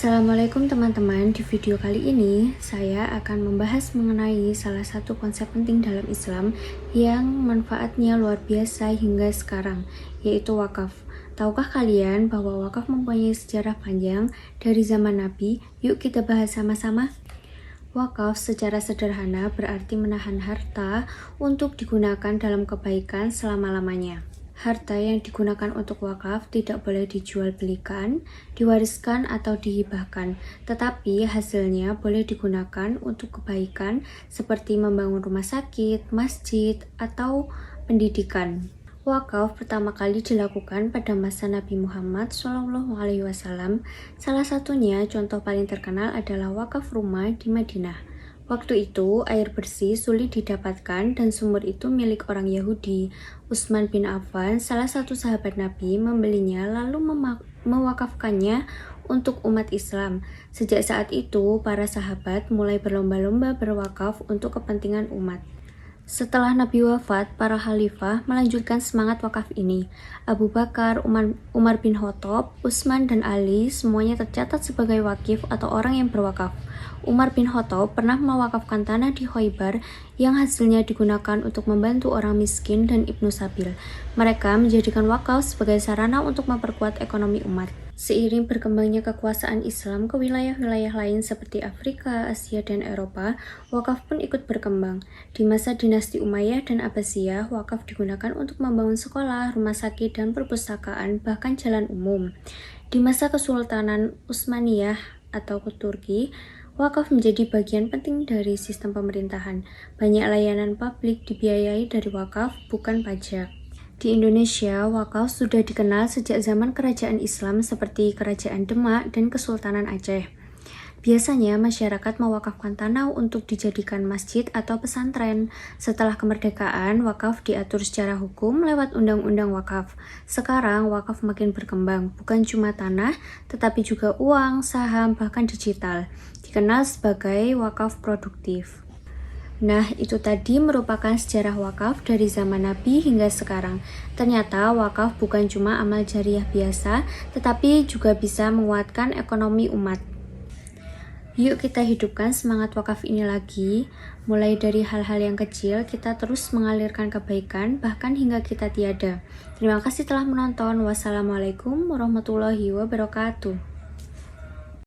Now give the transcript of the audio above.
Assalamualaikum teman-teman, di video kali ini saya akan membahas mengenai salah satu konsep penting dalam Islam yang manfaatnya luar biasa hingga sekarang, yaitu wakaf. Tahukah kalian bahwa wakaf mempunyai sejarah panjang dari zaman Nabi? Yuk kita bahas sama-sama. Wakaf secara sederhana berarti menahan harta untuk digunakan dalam kebaikan selama-lamanya. Harta yang digunakan untuk wakaf tidak boleh dijual belikan, diwariskan atau dihibahkan, tetapi hasilnya boleh digunakan untuk kebaikan seperti membangun rumah sakit, masjid, atau pendidikan. Wakaf pertama kali dilakukan pada masa Nabi Muhammad SAW. Salah satunya contoh paling terkenal adalah wakaf rumah di Madinah. Waktu itu, air bersih sulit didapatkan dan sumur itu milik orang Yahudi. Utsman bin Affan, salah satu sahabat Nabi, membelinya lalu mewakafkannya untuk umat Islam. Sejak saat itu, para sahabat mulai berlomba-lomba berwakaf untuk kepentingan umat. Setelah Nabi wafat, para khalifah melanjutkan semangat wakaf ini. Abu Bakar, Umar bin Khattab, Utsman, dan Ali semuanya tercatat sebagai wakif atau orang yang berwakaf. Umar bin Khattab pernah mewakafkan tanah di Khaybar yang hasilnya digunakan untuk membantu orang miskin dan Ibnu Sabil. Mereka menjadikan wakaf sebagai sarana untuk memperkuat ekonomi umat. Seiring berkembangnya kekuasaan Islam ke wilayah-wilayah lain seperti Afrika, Asia, dan Eropa, wakaf pun ikut berkembang. Di masa dinasti Umayyah dan Abbasiyah, wakaf digunakan untuk membangun sekolah, rumah sakit, dan perpustakaan, bahkan jalan umum. Di masa Kesultanan Utsmaniyah atau Turki, wakaf menjadi bagian penting dari sistem pemerintahan. Banyak layanan publik dibiayai dari wakaf, bukan pajak. Di Indonesia, wakaf sudah dikenal sejak zaman kerajaan Islam seperti Kerajaan Demak dan Kesultanan Aceh. Biasanya masyarakat mewakafkan tanah untuk dijadikan masjid atau pesantren. Setelah kemerdekaan, wakaf diatur secara hukum lewat Undang-Undang Wakaf. Sekarang, wakaf makin berkembang, bukan cuma tanah, tetapi juga uang, saham, bahkan digital. Dikenal sebagai wakaf produktif. Nah, itu tadi merupakan sejarah wakaf dari zaman Nabi hingga sekarang. Ternyata wakaf bukan cuma amal jariah biasa, tetapi juga bisa menguatkan ekonomi umat. Yuk kita hidupkan semangat wakaf ini lagi. Mulai dari hal-hal yang kecil, kita terus mengalirkan kebaikan, bahkan hingga kita tiada. Terima kasih telah menonton. Wassalamualaikum warahmatullahi wabarakatuh.